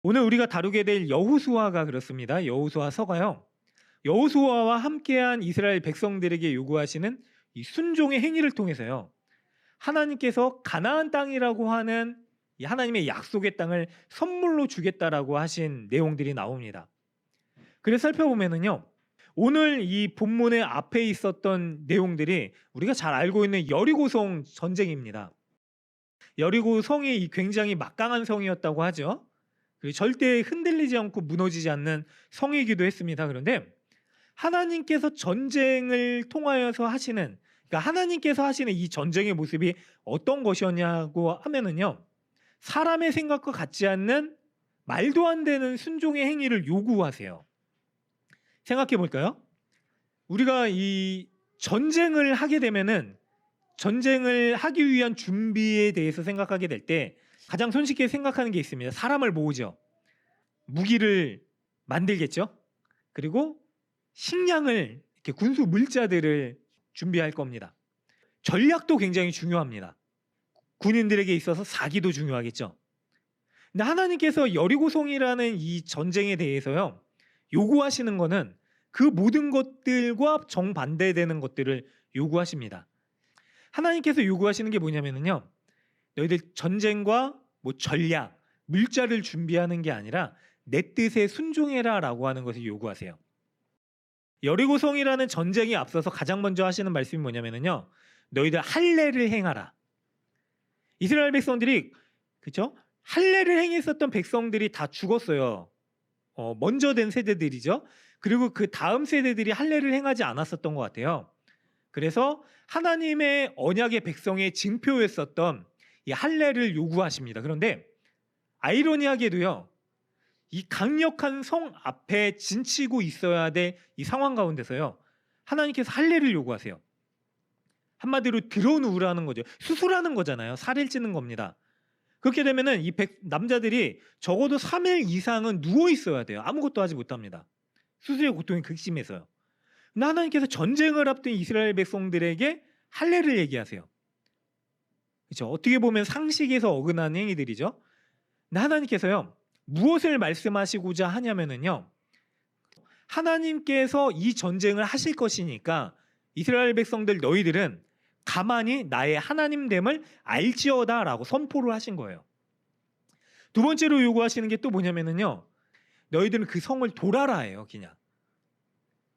오늘 우리가 다루게 될 여호수아가 그렇습니다. 여호수아서가요. 여호수아와 함께한 이스라엘 백성들에게 요구하시는 이 순종의 행위를 통해서요. 하나님께서 가나안 땅이라고 하는 이 하나님의 약속의 땅을 선물로 주겠다라고 하신 내용들이 나옵니다. 그래서 살펴보면은요. 오늘 이 본문의 앞에 있었던 내용들이 우리가 잘 알고 있는 여리고성 전쟁입니다. 여리고성이 굉장히 막강한 성이었다고 하죠. 그리고 절대 흔들리지 않고 무너지지 않는 성이기도 했습니다. 그런데 하나님께서 전쟁을 통하여서 하시는, 그러니까 하나님께서 하시는 이 전쟁의 모습이 어떤 것이었냐고 하면은요, 사람의 생각과 같지 않는 말도 안 되는 순종의 행위를 요구하세요. 생각해 볼까요? 우리가 이 전쟁을 하게 되면은 전쟁을 하기 위한 준비에 대해서 생각하게 될 때 가장 손쉽게 생각하는 게 있습니다. 사람을 모으죠. 무기를 만들겠죠. 그리고 식량을, 이렇게 군수 물자들을 준비할 겁니다. 전략도 굉장히 중요합니다. 군인들에게 있어서 사기도 중요하겠죠. 근데 하나님께서 여리고성이라는 이 전쟁에 대해서요, 요구하시는 거는 그 모든 것들과 정반대되는 것들을 요구하십니다. 하나님께서 요구하시는 게 뭐냐면요, 너희들 전쟁과 뭐 전략, 물자를 준비하는 게 아니라 내 뜻에 순종해라 라고 하는 것을 요구하세요. 여리고성이라는 전쟁이 앞서서 가장 먼저 하시는 말씀이 뭐냐면요, 너희들 할례를 행하라. 이스라엘 백성들이, 그렇죠? 할례를 행했었던 백성들이 다 죽었어요. 먼저 된 세대들이죠. 그리고 그 다음 세대들이 할례를 행하지 않았었던 것 같아요. 그래서 하나님의 언약의 백성의 징표였었던 이 할례를 요구하십니다. 그런데 아이러니하게도요, 이 강력한 성 앞에 진치고 있어야 될 이 상황 가운데서요, 하나님께서 할례를 요구하세요. 한마디로 들어누우라는 거죠. 수술하는 거잖아요. 살을 찌는 겁니다. 그렇게 되면은 이 남자들이 적어도 3일 이상은 누워 있어야 돼요. 아무것도 하지 못합니다. 수술의 고통이 극심해서요. 근데 하나님께서 전쟁을 앞둔 이스라엘 백성들에게 할례를 얘기하세요. 그렇죠? 어떻게 보면 상식에서 어긋난 행위들이죠. 근데 하나님께서요, 무엇을 말씀하시고자 하냐면은요, 하나님께서 이 전쟁을 하실 것이니까 이스라엘 백성들 너희들은 가만히 나의 하나님됨을 알지어다 라고 선포를 하신 거예요. 두 번째로 요구하시는 게 또 뭐냐면은요, 너희들은 그 성을 돌아라예요. 그냥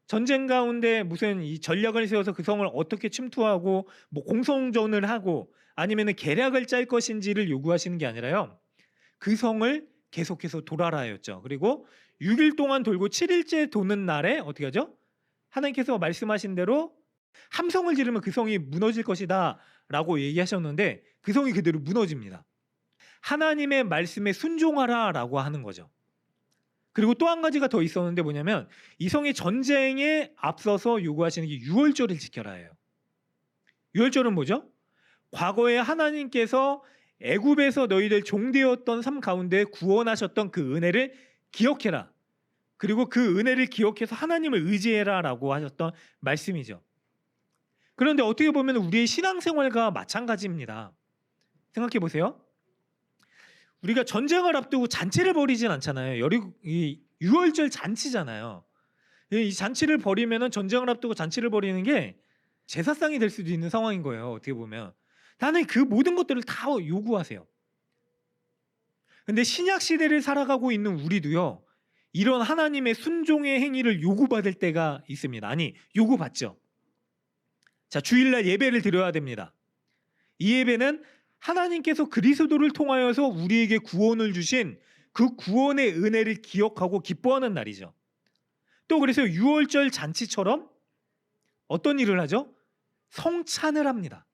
전쟁 가운데 무슨 이 전략을 세워서 그 성을 어떻게 침투하고 뭐 공성전을 하고 아니면은 계략을 짤 것인지를 요구하시는 게 아니라요, 그 성을 계속해서 돌아라였죠. 그리고 6일 동안 돌고 7일째 도는 날에 어떻게 하죠? 하나님께서 말씀하신 대로 함성을 지르면 그 성이 무너질 것이다 라고 얘기하셨는데 그 성이 그대로 무너집니다. 하나님의 말씀에 순종하라 라고 하는 거죠. 그리고 또 한 가지가 더 있었는데 뭐냐면 이 성의 전쟁에 앞서서 요구하시는 게 유월절을 지켜라예요. 유월절은 뭐죠? 과거에 하나님께서 애굽에서 너희들 종되었던 삶 가운데 구원하셨던 그 은혜를 기억해라. 그리고 그 은혜를 기억해서 하나님을 의지해라 라고 하셨던 말씀이죠. 그런데 어떻게 보면 우리의 신앙생활과 마찬가지입니다. 생각해 보세요. 우리가 전쟁을 앞두고 잔치를 벌이진 않잖아요. 이 유월절 잔치잖아요. 이 잔치를 벌이면은 전쟁을 앞두고 잔치를 벌이는 게 제사상이 될 수도 있는 상황인 거예요. 어떻게 보면 나는 그 모든 것들을 다 요구하세요. 근데 신약 시대를 살아가고 있는 우리도요, 이런 하나님의 순종의 행위를 요구받을 때가 있습니다. 아니, 요구받죠. 자, 주일날 예배를 드려야 됩니다. 이 예배는 하나님께서 그리스도를 통하여서 우리에게 구원을 주신 그 구원의 은혜를 기억하고 기뻐하는 날이죠. 또 그래서 유월절 잔치처럼 어떤 일을 하죠? 성찬을 합니다.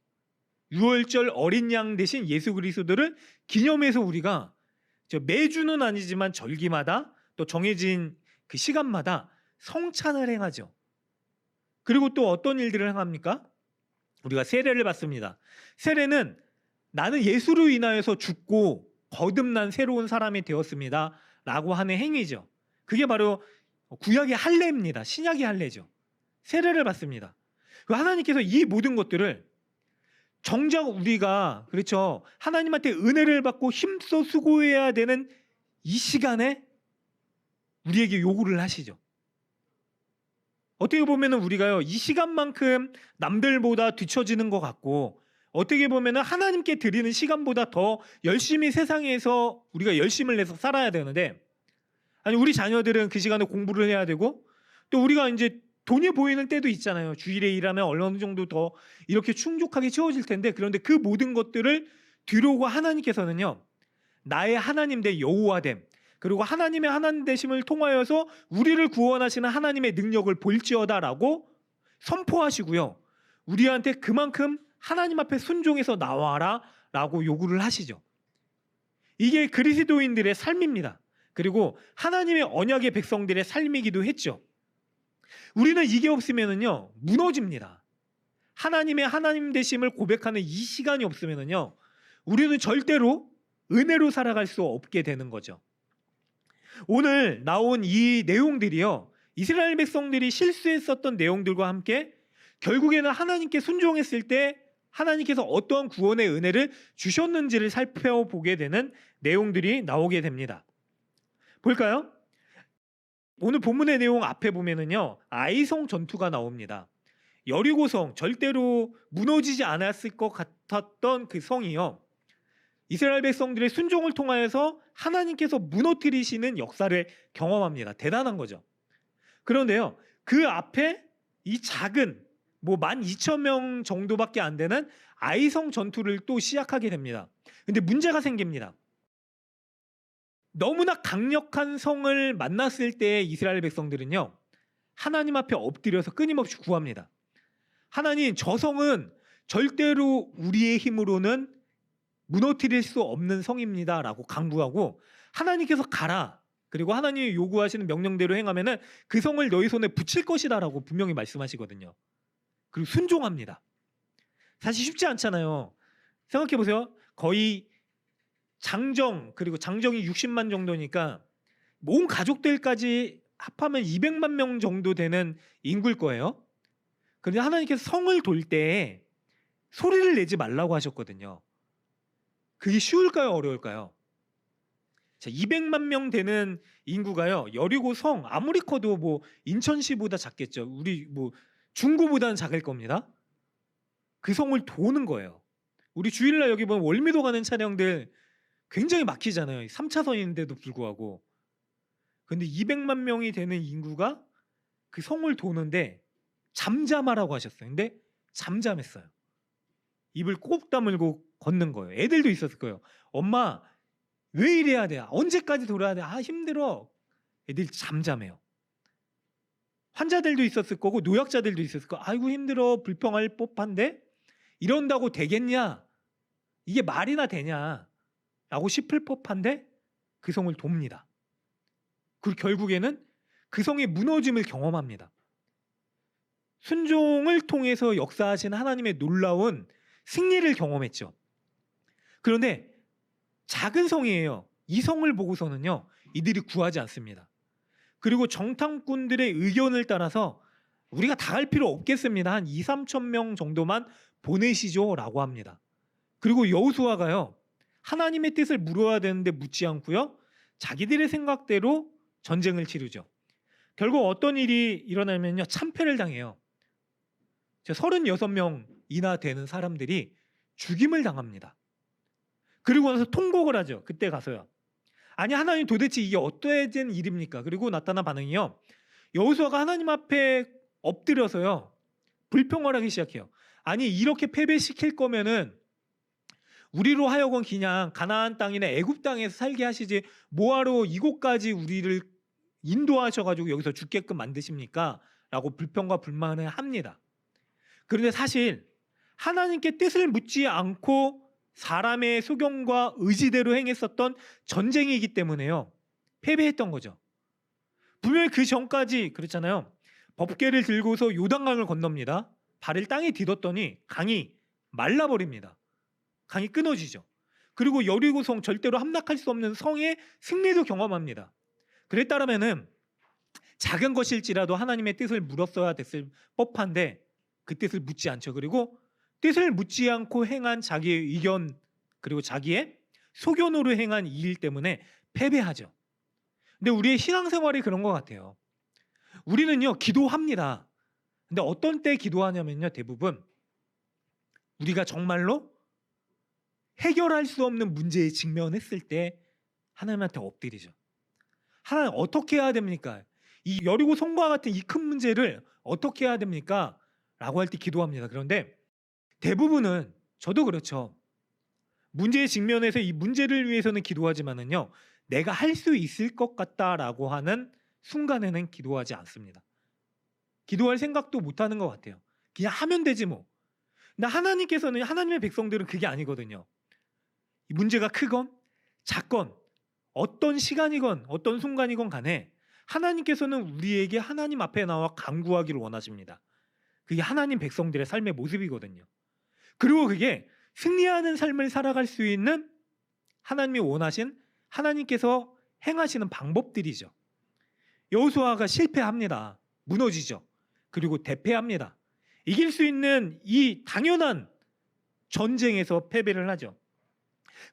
유월절 어린 양 대신 예수 그리스도를 기념해서 우리가 매주는 아니지만 절기마다 또 정해진 그 시간마다 성찬을 행하죠. 그리고 또 어떤 일들을 행합니까? 우리가 세례를 받습니다. 세례는 나는 예수로 인하여서 죽고 거듭난 새로운 사람이 되었습니다 라고 하는 행위죠. 그게 바로 구약의 할례입니다. 신약의 할례죠. 세례를 받습니다. 하나님께서 이 모든 것들을 정작 우리가, 그렇죠, 하나님한테 은혜를 받고 힘써 수고해야 되는 이 시간에 우리에게 요구를 하시죠. 어떻게 보면은 우리가요, 이 시간만큼 남들보다 뒤처지는 것 같고, 어떻게 보면은 하나님께 드리는 시간보다 더 열심히 세상에서 우리가 열심을 내서 살아야 되는데, 아니 우리 자녀들은 그 시간에 공부를 해야 되고, 또 우리가 이제 돈이 보이는 때도 있잖아요. 주일에 일하면 어느 정도 더 이렇게 충족하게 채워질 텐데, 그런데 그 모든 것들을 뒤로고 하나님께서는요, 나의 하나님 대 여호와됨, 그리고 하나님의 하나님 되심을 통하여서 우리를 구원하시는 하나님의 능력을 볼지어다라고 선포하시고요, 우리한테 그만큼 하나님 앞에 순종해서 나와라 라고 요구를 하시죠. 이게 그리스도인들의 삶입니다. 그리고 하나님의 언약의 백성들의 삶이기도 했죠. 우리는 이게 없으면은요, 무너집니다. 하나님의 하나님 되심을 고백하는 이 시간이 없으면은요, 우리는 절대로 은혜로 살아갈 수 없게 되는 거죠. 오늘 나온 이 내용들이요, 이스라엘 백성들이 실수했었던 내용들과 함께 결국에는 하나님께 순종했을 때 하나님께서 어떠한 구원의 은혜를 주셨는지를 살펴보게 되는 내용들이 나오게 됩니다. 볼까요? 오늘 본문의 내용 앞에 보면은요, 아이성 전투가 나옵니다. 여리고성, 절대로 무너지지 않았을 것 같았던 그 성이요, 이스라엘 백성들의 순종을 통하여서 하나님께서 무너뜨리시는 역사를 경험합니다. 대단한 거죠. 그런데요, 그 앞에 이 작은 12,000명 정도밖에 안 되는 아이성 전투를 또 시작하게 됩니다. 근데 문제가 생깁니다. 너무나 강력한 성을 만났을 때 이스라엘 백성들은요, 하나님 앞에 엎드려서 끊임없이 구합니다. 하나님, 저 성은 절대로 우리의 힘으로는 무너뜨릴 수 없는 성입니다 라고 강구하고, 하나님께서 가라, 그리고 하나님이 요구하시는 명령대로 행하면은 그 성을 너희 손에 붙일 것이다 라고 분명히 말씀하시거든요. 그리고 순종합니다. 사실 쉽지 않잖아요. 생각해 보세요. 거의 장정, 그리고 장정이 60만 정도니까 온 가족들까지 합하면 200만 명 정도 되는 인구일 거예요. 그런데 하나님께서 성을 돌 때 소리를 내지 말라고 하셨거든요. 그게 쉬울까요, 어려울까요? 자, 200만 명 되는 인구가요, 여리고 성 아무리 커도 인천시보다 작겠죠. 우리 중구보다는 작을 겁니다. 그 성을 도는 거예요. 우리 주일날 여기 보면 월미도 가는 차량들 굉장히 막히잖아요. 3차선인데도 불구하고. 근데 200만 명이 되는 인구가 그 성을 도는데 잠잠하라고 하셨어요. 근데 잠잠했어요. 입을 꼭 다물고 걷는 거예요. 애들도 있었을 거예요. 엄마, 왜 이래야 돼? 언제까지 돌아야 돼? 힘들어. 애들이 잠잠해요. 환자들도 있었을 거고 노약자들도 있었을 거고, 아이고 힘들어, 불평할 법한데 이런다고 되겠냐? 이게 말이나 되냐? 라고 싶을 법한데 그 성을 돕니다. 그리고 결국에는 그 성의 무너짐을 경험합니다. 순종을 통해서 역사하신 하나님의 놀라운 승리를 경험했죠. 그런데 작은 성이에요. 이 성을 보고서는요, 이들이 구하지 않습니다. 그리고 정탐꾼들의 의견을 따라서 우리가 다 갈 필요 없겠습니다. 한 2-3천 명 정도만 보내시죠 라고 합니다. 그리고 여호수아가요, 하나님의 뜻을 물어야 되는데 묻지 않고요, 자기들의 생각대로 전쟁을 치르죠. 결국 어떤 일이 일어나면요, 참패를 당해요. 36명이나 되는 사람들이 죽임을 당합니다. 그리고 나서 통곡을 하죠. 그때 가서요. 아니 하나님, 도대체 이게 어떠해진 일입니까? 그리고 나타난 반응이요, 여호수아가 하나님 앞에 엎드려서요, 불평을 하기 시작해요. 아니 이렇게 패배시킬 거면은 우리로 하여금 그냥 가나안 땅이나 애굽 땅에서 살게 하시지 뭐하러 이곳까지 우리를 인도하셔가지고 여기서 죽게끔 만드십니까? 라고 불평과 불만을 합니다. 그런데 사실 하나님께 뜻을 묻지 않고 사람의 소견과 의지대로 행했었던 전쟁이기 때문에요, 패배했던 거죠. 분명히 그 전까지 그랬잖아요. 법궤를 들고서 요단강을 건넙니다. 발을 땅에 디뎠더니 강이 말라버립니다. 강이 끊어지죠. 그리고 여리고성, 절대로 함락할 수 없는 성의 승리도 경험합니다. 그랬다면은 작은 것일지라도 하나님의 뜻을 물었어야 됐을 법한데 그 뜻을 묻지 않죠. 그리고 뜻을 묻지 않고 행한 자기의 의견, 그리고 자기의 소견으로 행한 이 일 때문에 패배하죠. 근데 우리의 신앙생활이 그런 것 같아요. 우리는요, 기도합니다. 근데 어떤 때 기도하냐면요, 대부분 우리가 정말로 해결할 수 없는 문제에 직면했을 때 하나님한테 엎드리죠. 하나님 어떻게 해야 됩니까? 이 여리고 성과 같은 이 큰 문제를 어떻게 해야 됩니까? 라고 할 때 기도합니다. 그런데 대부분은 저도 그렇죠. 문제에 직면해서 이 문제를 위해서는 기도하지만은요, 내가 할 수 있을 것 같다라고 하는 순간에는 기도하지 않습니다. 기도할 생각도 못 하는 것 같아요. 그냥 하면 되지 뭐. 근데 하나님께서는, 하나님의 백성들은 그게 아니거든요. 이 문제가 크건 작건 어떤 시간이건 어떤 순간이건 간에 하나님께서는 우리에게 하나님 앞에 나와 간구하기를 원하십니다. 그게 하나님 백성들의 삶의 모습이거든요. 그리고 그게 승리하는 삶을 살아갈 수 있는 하나님이 원하신, 하나님께서 행하시는 방법들이죠. 여호수아가 실패합니다. 무너지죠. 그리고 대패합니다. 이길 수 있는 이 당연한 전쟁에서 패배를 하죠.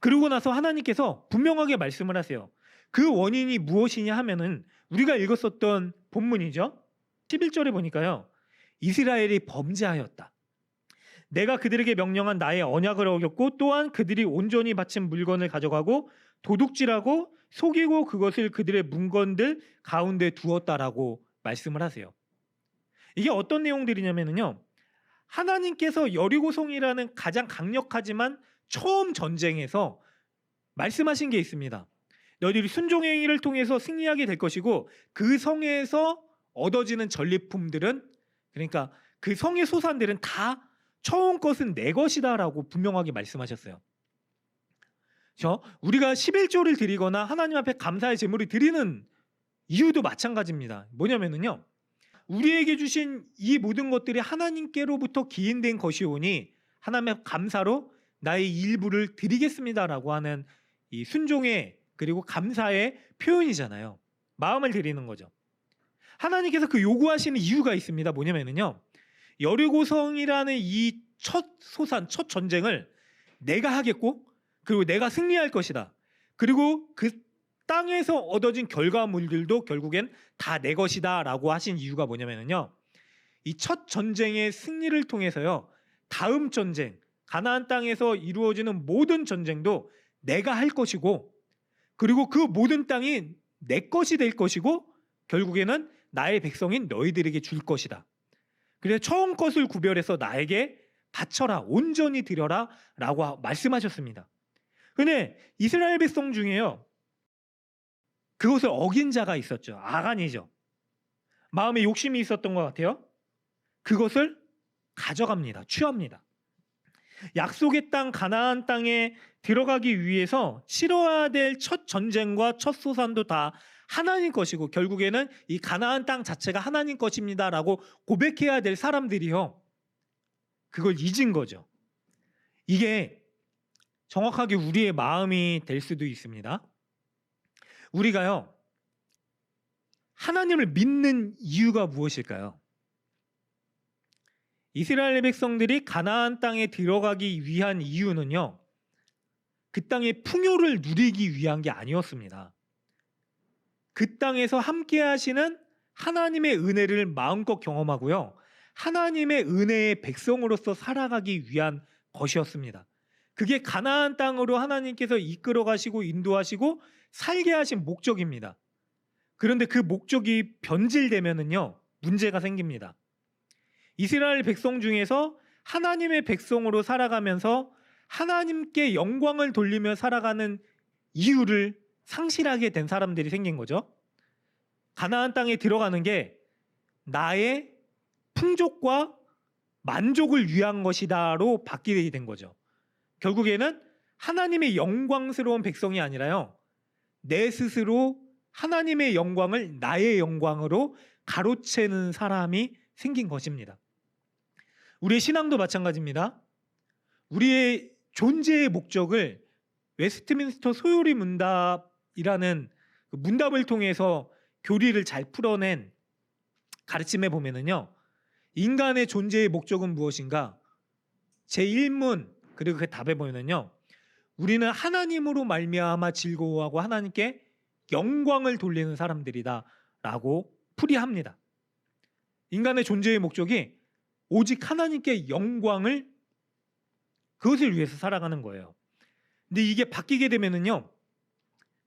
그러고 나서 하나님께서 분명하게 말씀을 하세요. 그 원인이 무엇이냐 하면은 우리가 읽었었던 본문이죠. 11절에 보니까요, 이스라엘이 범죄하였다. 내가 그들에게 명령한 나의 언약을 어겼고 또한 그들이 온전히 바친 물건을 가져가고 도둑질하고 속이고 그것을 그들의 문건들 가운데 두었다라고 말씀을 하세요. 이게 어떤 내용들이냐면요, 하나님께서 여리고성이라는 가장 강력하지만 처음 전쟁에서 말씀하신 게 있습니다. 너희들이 순종의 행위를 통해서 승리하게 될 것이고 그 성에서 얻어지는 전리품들은, 그러니까 그 성의 소산들은 다 처음 것은 내 것이다 라고 분명하게 말씀하셨어요. 우리가 11조를 드리거나 하나님 앞에 감사의 제물을 드리는 이유도 마찬가지입니다. 뭐냐면요, 우리에게 주신 이 모든 것들이 하나님께로부터 기인된 것이오니 하나님의 감사로 나의 일부를 드리겠습니다라고 하는 이 순종의 그리고 감사의 표현이잖아요. 마음을 드리는 거죠. 하나님께서 그 요구하시는 이유가 있습니다. 뭐냐면요, 여리고성이라는 이 첫 소산, 첫 전쟁을 내가 하겠고 그리고 내가 승리할 것이다. 그리고 그 땅에서 얻어진 결과물들도 결국엔 다 내 것이다 라고 하신 이유가 뭐냐면요, 이 첫 전쟁의 승리를 통해서요, 다음 전쟁, 가나안 땅에서 이루어지는 모든 전쟁도 내가 할 것이고 그리고 그 모든 땅이 내 것이 될 것이고 결국에는 나의 백성인 너희들에게 줄 것이다. 그래서 처음 것을 구별해서 나에게 바쳐라, 온전히 드려라 라고 말씀하셨습니다. 근데 이스라엘 백성 중에요, 그것을 어긴 자가 있었죠. 아간이죠. 마음에 욕심이 있었던 것 같아요. 그것을 가져갑니다. 취합니다. 약속의 땅 가나안 땅에 들어가기 위해서 치러야 될 첫 전쟁과 첫 소산도 다 하나님 것이고 결국에는 이 가나안 땅 자체가 하나님 것입니다라고 고백해야 될 사람들이요, 그걸 잊은 거죠. 이게 정확하게 우리의 마음이 될 수도 있습니다. 우리가요, 하나님을 믿는 이유가 무엇일까요? 이스라엘 백성들이 가나안 땅에 들어가기 위한 이유는요, 그 땅의 풍요를 누리기 위한 게 아니었습니다. 그 땅에서 함께 하시는 하나님의 은혜를 마음껏 경험하고요, 하나님의 은혜의 백성으로서 살아가기 위한 것이었습니다. 그게 가나안 땅으로 하나님께서 이끌어 가시고 인도하시고 살게 하신 목적입니다. 그런데 그 목적이 변질되면은요, 문제가 생깁니다. 이스라엘 백성 중에서 하나님의 백성으로 살아가면서 하나님께 영광을 돌리며 살아가는 이유를 상실하게 된 사람들이 생긴 거죠. 가나안 땅에 들어가는 게 나의 풍족과 만족을 위한 것이다로 바뀌게 된 거죠. 결국에는 하나님의 영광스러운 백성이 아니라요, 내 스스로 하나님의 영광을 나의 영광으로 가로채는 사람이 생긴 것입니다. 우리의 신앙도 마찬가지입니다. 우리의 존재의 목적을 웨스트민스터 소요리 문답이라는 그 문답을 통해서 교리를 잘 풀어낸 가르침에 보면은요, 인간의 존재의 목적은 무엇인가? 제1문 그리고 그 답에 보면은요, 우리는 하나님으로 말미암아 즐거워하고 하나님께 영광을 돌리는 사람들이다라고 풀이합니다. 인간의 존재의 목적이 오직 하나님께 영광을 그것을 위해서 살아가는 거예요. 근데 이게 바뀌게 되면은요,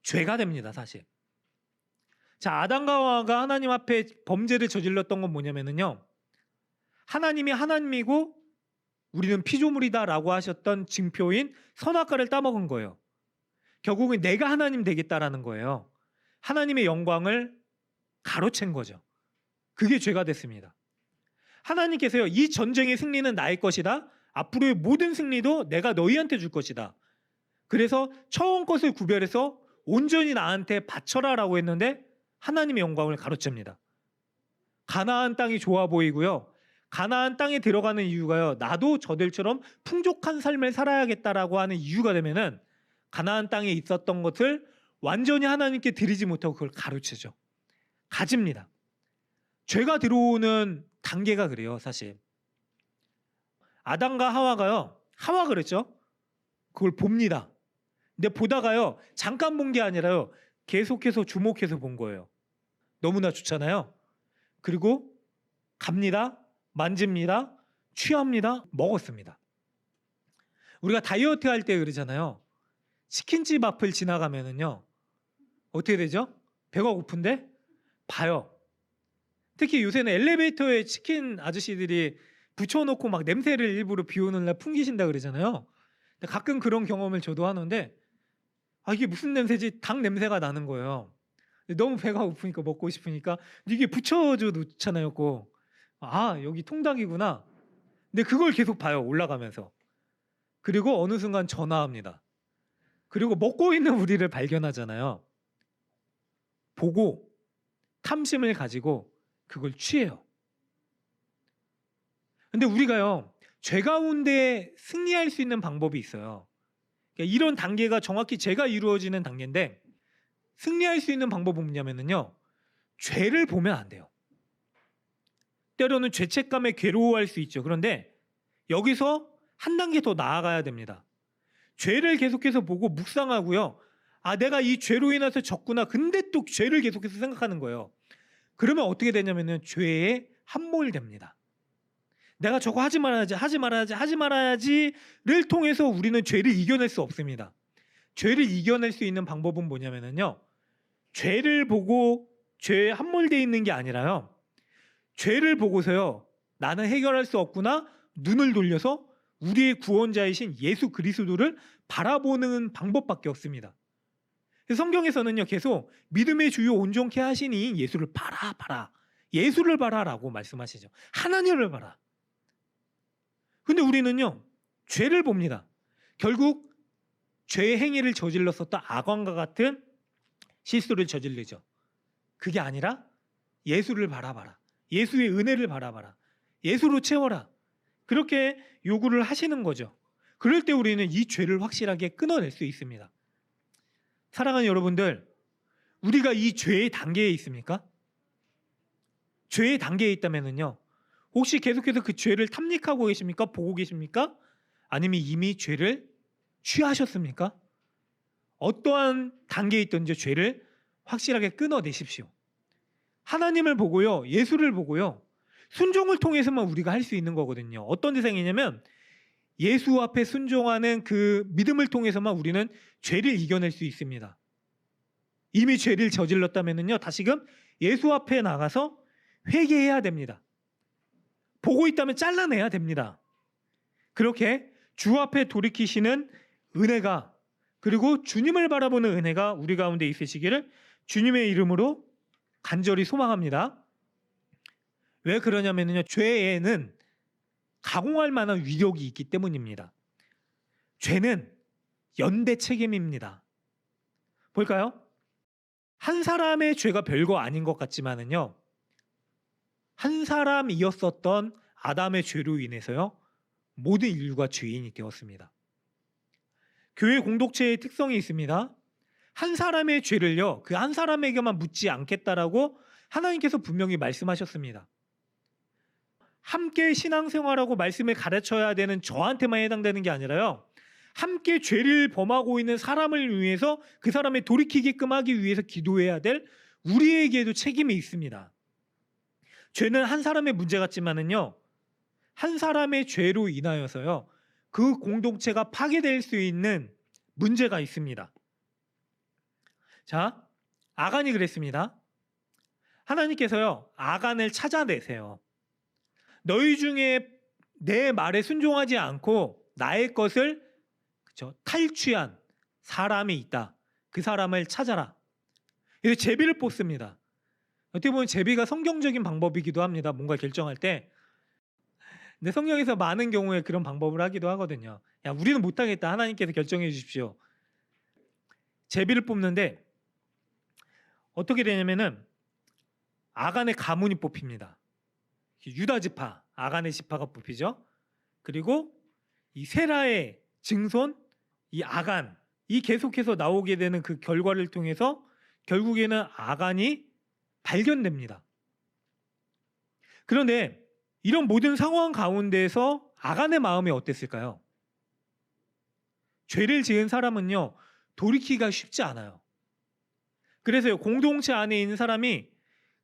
죄가 됩니다, 사실. 자, 아담과 하와가 하나님 앞에 범죄를 저질렀던 건 뭐냐면은요, 하나님이 하나님이고 우리는 피조물이다라고 하셨던 증표인 선악과를 따먹은 거예요. 결국은 내가 하나님 되겠다라는 거예요. 하나님의 영광을 가로챈 거죠. 그게 죄가 됐습니다. 하나님께서요, 이 전쟁의 승리는 나의 것이다. 앞으로의 모든 승리도 내가 너희한테 줄 것이다. 그래서 처음 것을 구별해서 온전히 나한테 바쳐라라고 했는데 하나님의 영광을 가로챕니다. 가나안 땅이 좋아 보이고요. 가나안 땅에 들어가는 이유가요, 나도 저들처럼 풍족한 삶을 살아야겠다라고 하는 이유가 되면은 가나안 땅에 있었던 것을 완전히 하나님께 드리지 못하고 그걸 가로채죠. 가집니다. 죄가 들어오는 단계가 그래요, 사실. 아담과 하와가요, 하와 그랬죠? 그걸 봅니다. 근데 보다가요, 잠깐 본 게 아니라요, 계속해서 주목해서 본 거예요. 너무나 좋잖아요. 그리고 갑니다. 만집니다. 취합니다. 먹었습니다. 우리가 다이어트 할 때 그러잖아요. 치킨집 앞을 지나가면은요, 어떻게 되죠? 배가 고픈데 봐요. 특히 요새는 엘리베이터에 치킨 아저씨들이 붙여놓고 막 냄새를 일부러 비 오는 날 풍기신다 그러잖아요. 근데 가끔 그런 경험을 저도 하는데, 이게 무슨 냄새지? 닭 냄새가 나는 거예요. 너무 배가 고프니까 먹고 싶으니까 이게 붙여줘 놓잖아요. 꼭. 여기 통닭이구나. 근데 그걸 계속 봐요, 올라가면서. 그리고 어느 순간 전화합니다. 그리고 먹고 있는 우리를 발견하잖아요. 보고 탐심을 가지고 그걸 취해요. 근데 우리가요, 죄 가운데 승리할 수 있는 방법이 있어요. 그러니까 이런 단계가 정확히 죄가 이루어지는 단계인데, 승리할 수 있는 방법은 뭐냐면요, 죄를 보면 안 돼요. 때로는 죄책감에 괴로워할 수 있죠. 그런데 여기서 한 단계 더 나아가야 됩니다. 죄를 계속해서 보고 묵상하고요, 내가 이 죄로 인해서 졌구나. 근데 또 죄를 계속해서 생각하는 거예요. 그러면 어떻게 되냐면은 죄에 함몰됩니다. 내가 저거 하지 말아야지를 통해서 우리는 죄를 이겨낼 수 없습니다. 죄를 이겨낼 수 있는 방법은 뭐냐면요, 죄를 보고 죄에 함몰되어 있는 게 아니라요, 죄를 보고서요, 나는 해결할 수 없구나, 눈을 돌려서 우리의 구원자이신 예수 그리스도를 바라보는 방법밖에 없습니다. 성경에서는요, 계속 믿음의 주요 온전케 하시니 예수를 봐라, 예수를 봐라라고 말씀하시죠. 하나님을 봐라. 근데 우리는요, 죄를 봅니다. 결국 죄의 행위를 저질렀었던 악왕과 같은 실수를 저질르죠. 그게 아니라 예수를 바라봐라. 예수의 은혜를 바라봐라. 예수로 채워라. 그렇게 요구를 하시는 거죠. 그럴 때 우리는 이 죄를 확실하게 끊어낼 수 있습니다. 사랑하는 여러분들, 우리가 이 죄의 단계에 있습니까? 죄의 단계에 있다면요, 혹시 계속해서 그 죄를 탐닉하고 계십니까? 보고 계십니까? 아니면 이미 죄를 취하셨습니까? 어떠한 단계에 있든지 죄를 확실하게 끊어내십시오. 하나님을 보고요, 예수를 보고요, 순종을 통해서만 우리가 할 수 있는 거거든요. 어떤 대상이냐면 예수 앞에 순종하는 그 믿음을 통해서만 우리는 죄를 이겨낼 수 있습니다. 이미 죄를 저질렀다면요, 다시금 예수 앞에 나가서 회개해야 됩니다. 보고 있다면 잘라내야 됩니다. 그렇게 주 앞에 돌이키시는 은혜가, 그리고 주님을 바라보는 은혜가 우리 가운데 있으시기를 주님의 이름으로 간절히 소망합니다. 왜 그러냐면요, 죄에는 가공할 만한 위력이 있기 때문입니다. 죄는 연대 책임입니다. 볼까요? 한 사람의 죄가 별거 아닌 것 같지만은요, 한 사람이었었던 아담의 죄로 인해서요, 모든 인류가 죄인이 되었습니다. 교회 공동체의 특성이 있습니다. 한 사람의 죄를요, 그 한 사람에게만 묻지 않겠다라고 하나님께서 분명히 말씀하셨습니다. 함께 신앙생활하고 말씀을 가르쳐야 되는 저한테만 해당되는 게 아니라요, 함께 죄를 범하고 있는 사람을 위해서 그 사람의 돌이키게끔 하기 위해서 기도해야 될 우리에게도 책임이 있습니다. 죄는 한 사람의 문제 같지만은요, 한 사람의 죄로 인하여서요, 그 공동체가 파괴될 수 있는 문제가 있습니다. 자, 아간이 그랬습니다. 하나님께서요, 아간을 찾아내세요. 너희 중에 내 말에 순종하지 않고 나의 것을 탈취한 사람이 있다. 그 사람을 찾아라. 그래서 제비를 뽑습니다. 어떻게 보면 제비가 성경적인 방법이기도 합니다. 뭔가 결정할 때. 근데 성경에서 많은 경우에 그런 방법을 하기도 하거든요. 야, 우리는 못하겠다. 하나님께서 결정해 주십시오. 제비를 뽑는데 어떻게 되냐면은 아간의 가문이 뽑힙니다. 유다 지파, 아간의 지파가 뽑히죠. 그리고 이 세라의 증손, 이 아간, 이 계속해서 나오게 되는 그 결과를 통해서 결국에는 아간이 발견됩니다. 그런데 이런 모든 상황 가운데서 아간의 마음이 어땠을까요? 죄를 지은 사람은요, 돌이키기가 쉽지 않아요. 그래서요, 공동체 안에 있는 사람이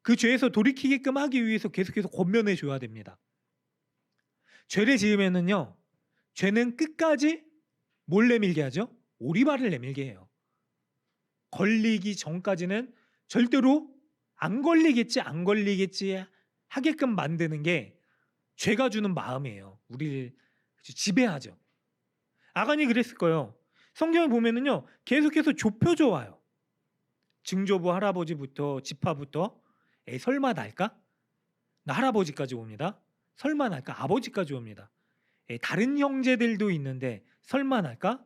그 죄에서 돌이키게끔 하기 위해서 계속해서 권면해 줘야 됩니다. 죄를 지으면은요, 죄는 끝까지 뭘 내밀게 하죠? 오리발을 내밀게 해요. 걸리기 전까지는 절대로 안 걸리겠지 하게끔 만드는 게 죄가 주는 마음이에요. 우리를 지배하죠. 아간이 그랬을 거예요. 성경을 보면은요, 계속해서 좁혀져 와요. 증조부 할아버지부터 지파부터 설마 날까? 나 할아버지까지 옵니다. 설마 날까? 아버지까지 옵니다. 다른 형제들도 있는데 설마 날까?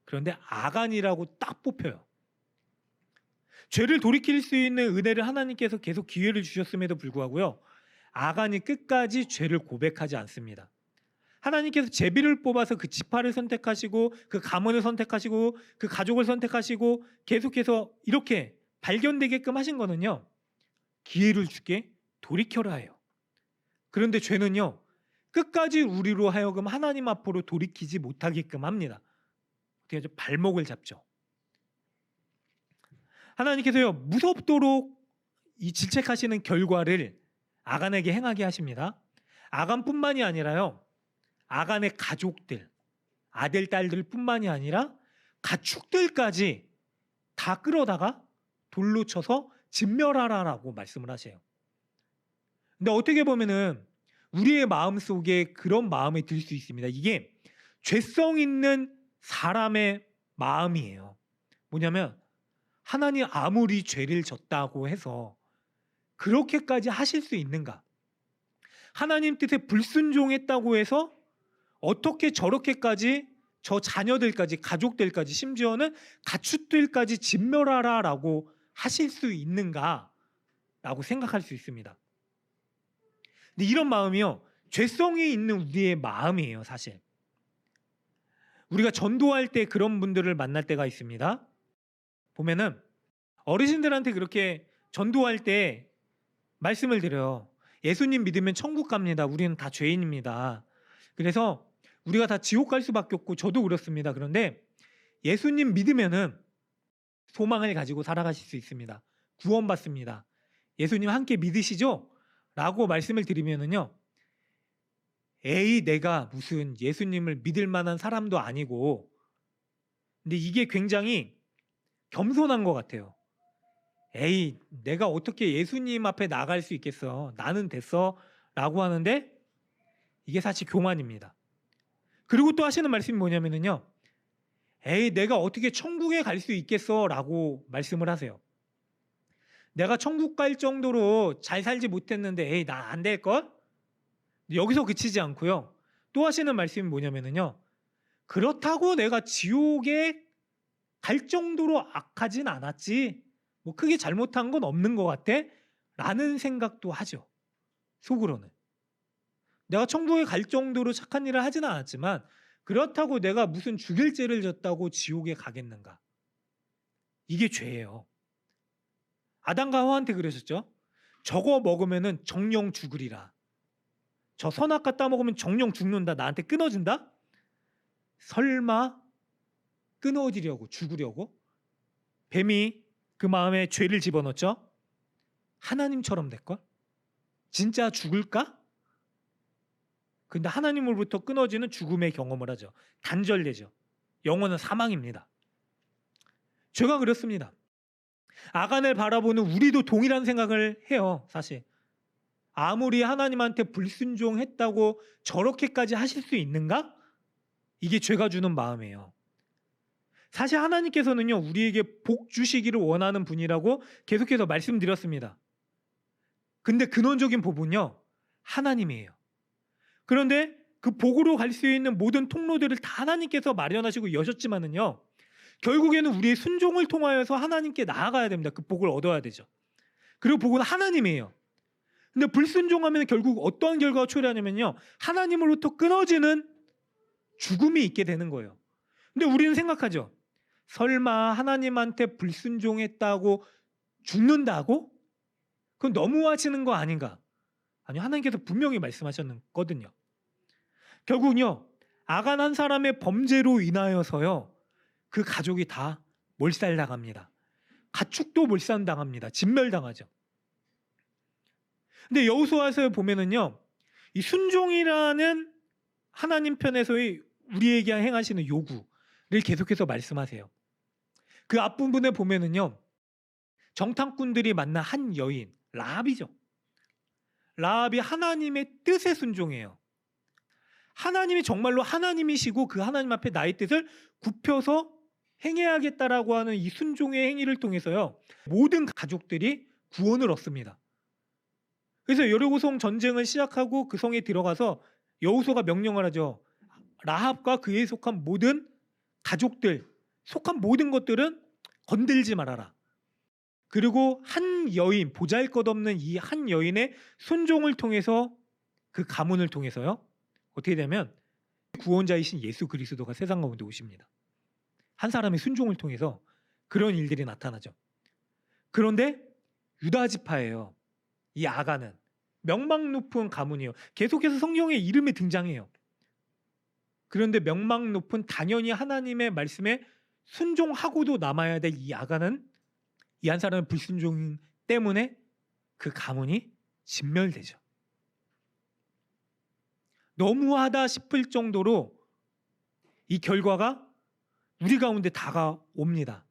그런데 아간이라고 딱 뽑혀요. 죄를 돌이킬 수 있는 은혜를 하나님께서 계속 기회를 주셨음에도 불구하고요, 아간이 끝까지 죄를 고백하지 않습니다. 하나님께서 제비를 뽑아서 그 지파를 선택하시고 그 가문을 선택하시고 그 가족을 선택하시고 계속해서 이렇게 발견되게끔 하신 거는요, 기회를 주게 돌이켜라 해요. 그런데 죄는요, 끝까지 우리로 하여금 하나님 앞으로 돌이키지 못하게끔 합니다. 어떻게 하죠? 발목을 잡죠. 하나님께서요, 무섭도록 이 질책하시는 결과를 아간에게 행하게 하십니다. 아간뿐만이 아니라요, 아간의 가족들, 아들, 딸들 뿐만이 아니라 가축들까지 다 끌어다가 돌로 쳐서 진멸하라라고 말씀을 하세요. 근데 어떻게 보면은 우리의 마음속에 그런 마음이 들 수 있습니다. 이게 죄성 있는 사람의 마음이에요. 뭐냐면 하나님 아무리 죄를 졌다고 해서 그렇게까지 하실 수 있는가? 하나님 뜻에 불순종했다고 해서 어떻게 저렇게까지 저 자녀들까지 가족들까지 심지어는 가축들까지 진멸하라라고 하실 수 있는가? 라고 생각할 수 있습니다. 근데 이런 마음이요, 죄성이 있는 우리의 마음이에요. 사실 우리가 전도할 때 그런 분들을 만날 때가 있습니다. 보면은 어르신들한테 그렇게 전도할 때 말씀을 드려요. 예수님 믿으면 천국 갑니다. 우리는 다 죄인입니다. 그래서 우리가 다 지옥 갈 수밖에 없고 저도 그렇습니다. 그런데 예수님 믿으면은 소망을 가지고 살아가실 수 있습니다. 구원받습니다. 예수님 함께 믿으시죠? 라고 말씀을 드리면은요, 에이, 내가 무슨 예수님을 믿을 만한 사람도 아니고, 근데 이게 굉장히 겸손한 것 같아요. 에이, 내가 어떻게 예수님 앞에 나갈 수 있겠어? 나는 됐어. 라고 하는데 이게 사실 교만입니다. 그리고 또 하시는 말씀이 뭐냐면요, 에이, 내가 어떻게 천국에 갈 수 있겠어? 라고 말씀을 하세요. 내가 천국 갈 정도로 잘 살지 못했는데 에이, 나 안 될걸? 여기서 그치지 않고요, 또 하시는 말씀이 뭐냐면요, 그렇다고 내가 지옥에 갈 정도로 악하진 않았지, 뭐 크게 잘못한 건 없는 것 같아 라는 생각도 하죠. 속으로는 내가 천국에 갈 정도로 착한 일을 하진 않았지만 그렇다고 내가 무슨 죽일 죄를 졌다고 지옥에 가겠는가? 이게 죄예요. 아담과 하와한테 그러셨죠. 저거 먹으면은 정령 죽으리라. 저 선악과 따먹으면 정령 죽는다. 나한테 끊어진다. 설마 끊어지려고 죽으려고? 뱀이 그 마음에 죄를 집어넣었죠. 하나님처럼 될걸? 진짜 죽을까? 근데 하나님으로부터 끊어지는 죽음의 경험을 하죠. 단절되죠. 영원한 사망입니다. 죄가 그렇습니다. 아간을 바라보는 우리도 동일한 생각을 해요. 사실 아무리 하나님한테 불순종했다고 저렇게까지 하실 수 있는가? 이게 죄가 주는 마음이에요. 사실 하나님께서는요, 우리에게 복 주시기를 원하는 분이라고 계속해서 말씀드렸습니다. 근데 근원적인 복은요, 하나님이에요. 그런데 그 복으로 갈 수 있는 모든 통로들을 다 하나님께서 마련하시고 여셨지만은요, 결국에는 우리의 순종을 통하여서 하나님께 나아가야 됩니다. 그 복을 얻어야 되죠. 그리고 복은 하나님이에요. 근데 불순종하면 결국 어떠한 결과가 초래하냐면요, 하나님으로부터 끊어지는 죽음이 있게 되는 거예요. 근데 우리는 생각하죠. 설마 하나님한테 불순종했다고 죽는다고? 그건 너무하시는 거 아닌가? 아니요, 하나님께서 분명히 말씀하셨거든요. 결국은요, 아간 한 사람의 범죄로 인하여서요, 그 가족이 다 몰살당합니다. 가축도 몰살당합니다. 진멸당하죠. 근데 여호수아서에 보면은요, 이 순종이라는 하나님 편에서의 우리에게 행하시는 요구를 계속해서 말씀하세요. 그 앞부분에 보면은요, 정탐꾼들이 만난 한 여인 라합이죠. 라합이 하나님의 뜻에 순종해요. 하나님이 정말로 하나님이시고 그 하나님 앞에 나의 뜻을 굽혀서 행해야겠다라고 하는 이 순종의 행위를 통해서요, 모든 가족들이 구원을 얻습니다. 그래서 여리고성 전쟁을 시작하고 그 성에 들어가서 여호수아가 명령을 하죠. 라합과 그에 속한 모든 가족들, 속한 모든 것들은 건들지 말아라. 그리고 한 여인, 보잘것없는 이 한 여인의 순종을 통해서, 그 가문을 통해서요, 어떻게 되면 구원자이신 예수 그리스도가 세상 가운데 오십니다. 한 사람의 순종을 통해서 그런 일들이 나타나죠. 그런데 유다 지파예요. 이 아간은 명망 높은 가문이에요. 계속해서 성경에 이름이 등장해요. 그런데 명망 높은, 당연히 하나님의 말씀에 순종하고도 남아야 될 이 아간은 이 한 사람의 불순종 때문에 그 가문이 진멸되죠. 너무하다 싶을 정도로 이 결과가 우리 가운데 다가옵니다.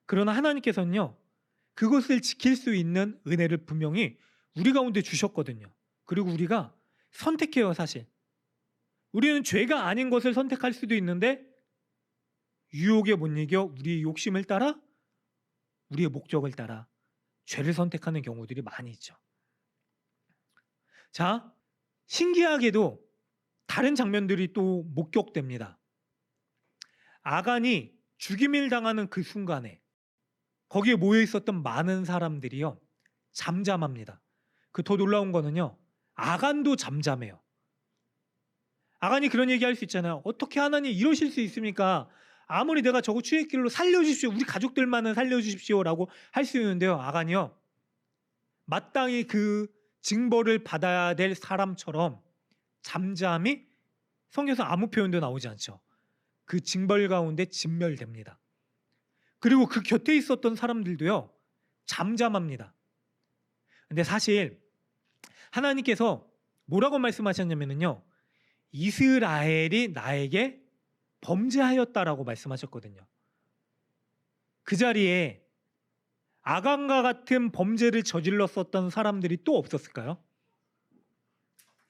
그러나 하나님께서는요, 그것을 지킬 수 있는 은혜를 분명히 우리 가운데 주셨거든요. 그리고 우리가 선택해요. 사실 우리는 죄가 아닌 것을 선택할 수도 있는데, 유혹에 못 이겨 우리의 욕심을 따라, 우리의 목적을 따라 죄를 선택하는 경우들이 많이 있죠. 자, 신기하게도 다른 장면들이 또 목격됩니다. 아간이 죽임을 당하는 그 순간에 거기에 모여 있었던 많은 사람들이요, 잠잠합니다. 그 더 놀라운 거는요, 아간도 잠잠해요. 아간이 그런 얘기 할 수 있잖아요. 어떻게 하나님 이러실 수 있습니까? 아무리 내가 저거 출애굽길로 살려주십시오, 우리 가족들만은 살려주십시오 라고 할 수 있는데요, 아간이요, 마땅히 그 징벌을 받아야 될 사람처럼 잠잠히, 성경에서 아무 표현도 나오지 않죠. 그 징벌 가운데 진멸됩니다. 그리고 그 곁에 있었던 사람들도요, 잠잠합니다. 근데 사실 하나님께서 뭐라고 말씀하셨냐면요, 이스라엘이 나에게 범죄하였다라고 말씀하셨거든요. 그 자리에 아간과 같은 범죄를 저질렀었던 사람들이 또 없었을까요?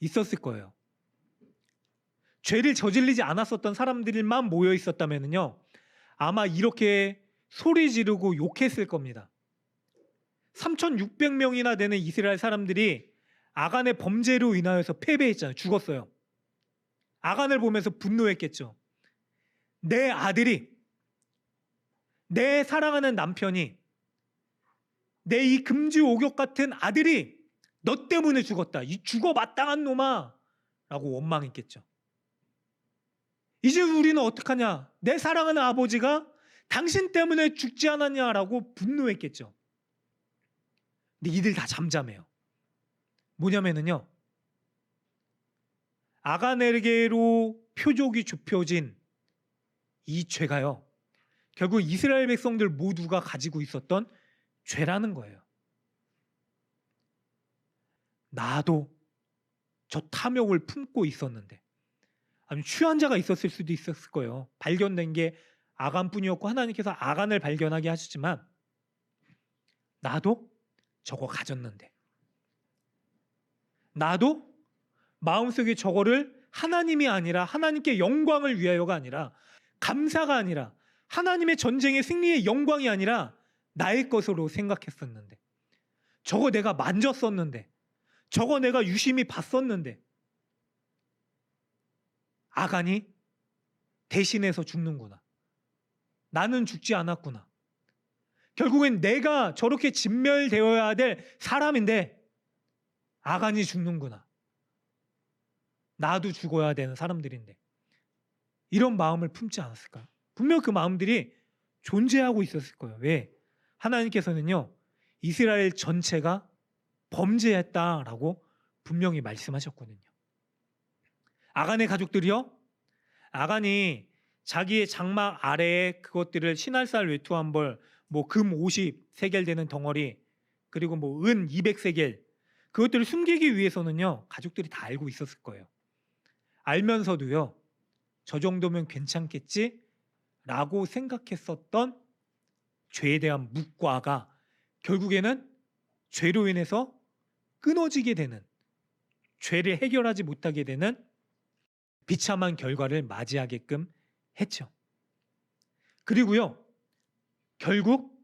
있었을 거예요. 죄를 저질리지 않았었던 사람들만 모여 있었다면요, 아마 이렇게 소리 지르고 욕했을 겁니다. 3,600명이나 되는 이스라엘 사람들이 아간의 범죄로 인하여서 패배했잖아요. 죽었어요. 아간을 보면서 분노했겠죠. 내 아들이, 내 사랑하는 남편이, 내 이 금주오격 같은 아들이 너 때문에 죽었다, 이 죽어 마땅한 놈아 라고 원망했겠죠. 이제 우리는 어떡하냐, 내 사랑하는 아버지가 당신 때문에 죽지 않았냐라고 분노했겠죠. 근데 이들 다 잠잠해요. 뭐냐면요, 아간에게로 표적이 좁혀진 이 죄가요, 결국 이스라엘 백성들 모두가 가지고 있었던 죄라는 거예요. 나도 저 탐욕을 품고 있었는데, 아니면 취한 자가 있었을 수도 있었을 거예요. 발견된 게 아간뿐이었고 하나님께서 아간을 발견하게 하셨지만 나도 저거 가졌는데, 나도 마음속에 저거를 하나님이 아니라 하나님께 영광을 위하여가 아니라, 감사가 아니라 하나님의 전쟁의 승리의 영광이 아니라 나의 것으로 생각했었는데, 저거 내가 만졌었는데, 저거 내가 유심히 봤었는데 아간이 대신해서 죽는구나. 나는 죽지 않았구나. 결국엔 내가 저렇게 진멸되어야 될 사람인데 아간이 죽는구나. 나도 죽어야 되는 사람들인데. 이런 마음을 품지 않았을까? 분명 그 마음들이 존재하고 있었을 거예요. 왜? 하나님께서는요, 이스라엘 전체가 범죄했다라고 분명히 말씀하셨거든요. 아간의 가족들이요, 아간이 자기의 장막 아래에 그것들을 신할살 외투 한 벌, 뭐 금 50세겔 되는 덩어리, 그리고 뭐 은 200세겔, 그것들을 숨기기 위해서는요, 가족들이 다 알고 있었을 거예요. 알면서도요, 저 정도면 괜찮겠지? 라고 생각했었던 죄에 대한 묵과가 결국에는 죄로 인해서 끊어지게 되는, 죄를 해결하지 못하게 되는 비참한 결과를 맞이하게끔 했죠. 그리고요, 결국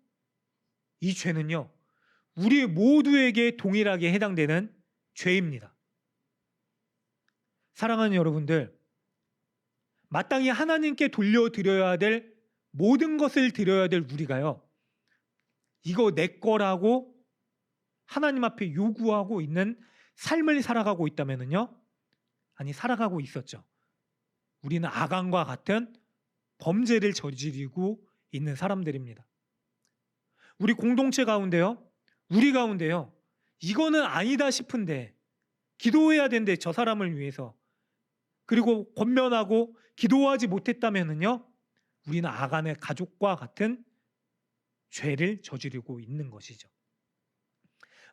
이 죄는요, 우리 모두에게 동일하게 해당되는 죄입니다. 사랑하는 여러분들, 마땅히 하나님께 돌려드려야 될 모든 것을 드려야 될 우리가요, 이거 내 거라고 하나님 앞에 요구하고 있는 삶을 살아가고 있다면요, 아니 살아가고 있었죠. 우리는 아간과 같은 범죄를 저지르고 있는 사람들입니다. 우리 공동체 가운데요, 우리 가운데요, 이거는 아니다 싶은데 기도해야 되는데 저 사람을 위해서, 그리고 권면하고 기도하지 못했다면요, 우리는 아간의 가족과 같은 죄를 저지르고 있는 것이죠.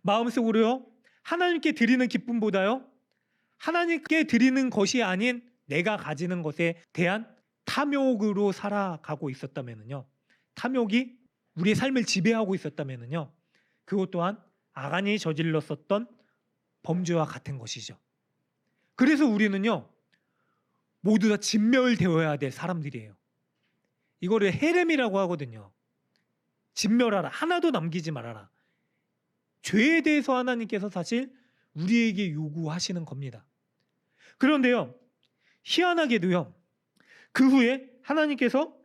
마음속으로요, 하나님께 드리는 기쁨보다요, 하나님께 드리는 것이 아닌 내가 가지는 것에 대한 탐욕으로 살아가고 있었다면요, 탐욕이 우리의 삶을 지배하고 있었다면요, 그것 또한 아간이 저질렀었던 범죄와 같은 것이죠. 그래서 우리는요, 모두 다 진멸되어야 될 사람들이에요. 이거를 헤렘이라고 하거든요. 진멸하라, 하나도 남기지 말아라. 죄에 대해서 하나님께서 사실 우리에게 요구하시는 겁니다. 그런데요, 희한하게도요, 그 후에 하나님께서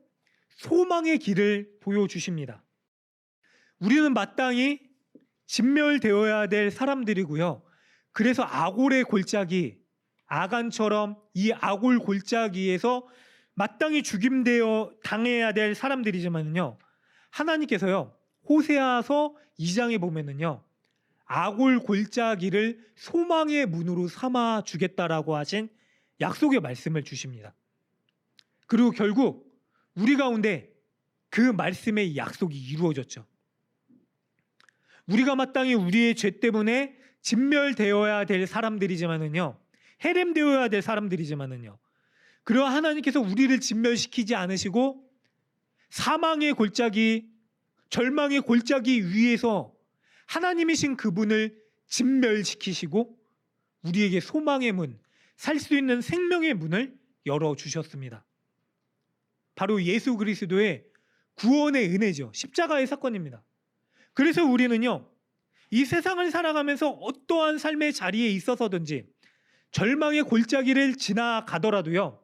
소망의 길을 보여주십니다. 우리는 마땅히 진멸되어야 될 사람들이고요, 그래서 아골의 골짜기, 아간처럼 이 아골 골짜기에서 마땅히 죽임되어 당해야 될 사람들이지만요, 하나님께서요, 호세아서 2장에 보면은요, 아골 골짜기를 소망의 문으로 삼아 주겠다라고 하신 약속의 말씀을 주십니다. 그리고 결국 우리 가운데 그 말씀의 약속이 이루어졌죠. 우리가 마땅히 우리의 죄 때문에 진멸되어야 될 사람들이지만은요, 헤렘되어야 될 사람들이지만은요, 그러나 하나님께서 우리를 진멸시키지 않으시고 사망의 골짜기, 절망의 골짜기 위에서 하나님이신 그분을 진멸시키시고 우리에게 소망의 문, 살 수 있는 생명의 문을 열어주셨습니다. 바로 예수 그리스도의 구원의 은혜죠. 십자가의 사건입니다. 그래서 우리는요, 이 세상을 살아가면서 어떠한 삶의 자리에 있어서든지 절망의 골짜기를 지나가더라도요,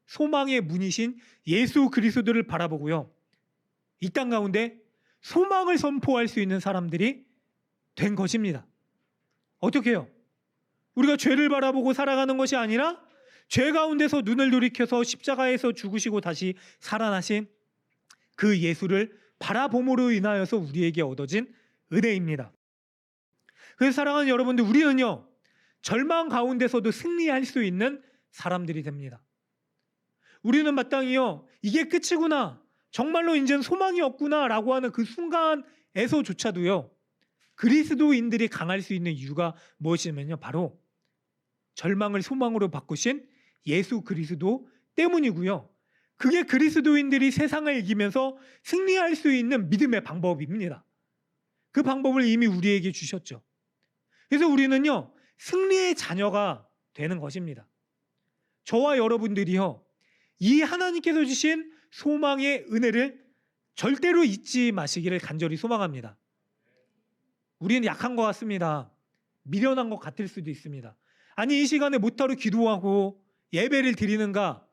소망의 문이신 예수 그리스도를 바라보고요, 이 땅 가운데 소망을 선포할 수 있는 사람들이 된 것입니다. 어떻게 해요? 우리가 죄를 바라보고 살아가는 것이 아니라 죄 가운데서 눈을 돌이켜서 십자가에서 죽으시고 다시 살아나신 그 예수를 바라봄으로 인하여서 우리에게 얻어진 은혜입니다. 그래서 사랑하는 여러분들, 우리는요, 절망 가운데서도 승리할 수 있는 사람들이 됩니다. 우리는 마땅히요, 이게 끝이구나, 정말로 이제는 소망이 없구나라고 하는 그 순간에서조차도요, 그리스도인들이 강할 수 있는 이유가 무엇이냐면요, 바로 절망을 소망으로 바꾸신 예수 그리스도 때문이고요. 그게 그리스도인들이 세상을 이기면서 승리할 수 있는 믿음의 방법입니다. 그 방법을 이미 우리에게 주셨죠. 그래서 우리는요, 승리의 자녀가 되는 것입니다. 저와 여러분들이요, 이 하나님께서 주신 소망의 은혜를 절대로 잊지 마시기를 간절히 소망합니다. 우리는 약한 것 같습니다. 미련한 것 같을 수도 있습니다. 아니, 이 시간에 못하러 기도하고 예배를 드리는가?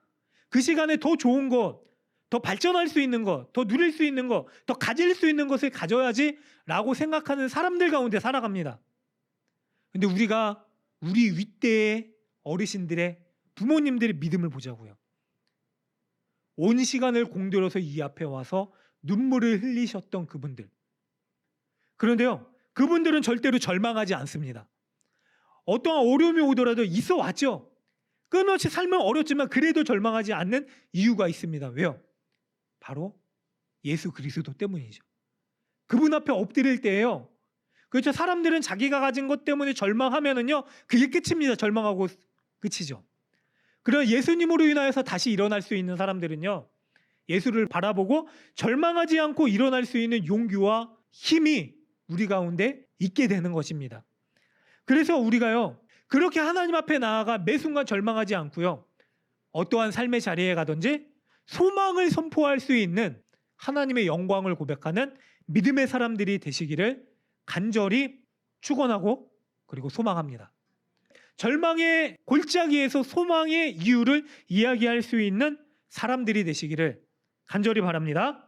그 시간에 더 좋은 것, 더 발전할 수 있는 것, 더 누릴 수 있는 것, 더 가질 수 있는 것을 가져야지 라고 생각하는 사람들 가운데 살아갑니다. 근데 우리가 우리 윗대의 어르신들의, 부모님들의 믿음을 보자고요. 온 시간을 공들여서 이 앞에 와서 눈물을 흘리셨던 그분들. 그런데요, 그분들은 절대로 절망하지 않습니다. 어떠한 어려움이 오더라도 있어 왔죠. 끊임없이 삶은 어렵지만 그래도 절망하지 않는 이유가 있습니다. 왜요? 바로 예수 그리스도 때문이죠. 그분 앞에 엎드릴 때예요. 그렇죠. 사람들은 자기가 가진 것 때문에 절망하면은요, 그게 끝입니다. 절망하고 끝이죠. 그러나 예수님으로 인하여서 다시 일어날 수 있는 사람들은요, 예수를 바라보고 절망하지 않고 일어날 수 있는 용기와 힘이 우리 가운데 있게 되는 것입니다. 그래서 우리가요, 그렇게 하나님 앞에 나아가 매 순간 절망하지 않고요, 어떠한 삶의 자리에 가든지 소망을 선포할 수 있는 하나님의 영광을 고백하는 믿음의 사람들이 되시기를 간절히 축원하고 그리고 소망합니다. 절망의 골짜기에서 소망의 이유를 이야기할 수 있는 사람들이 되시기를 간절히 바랍니다.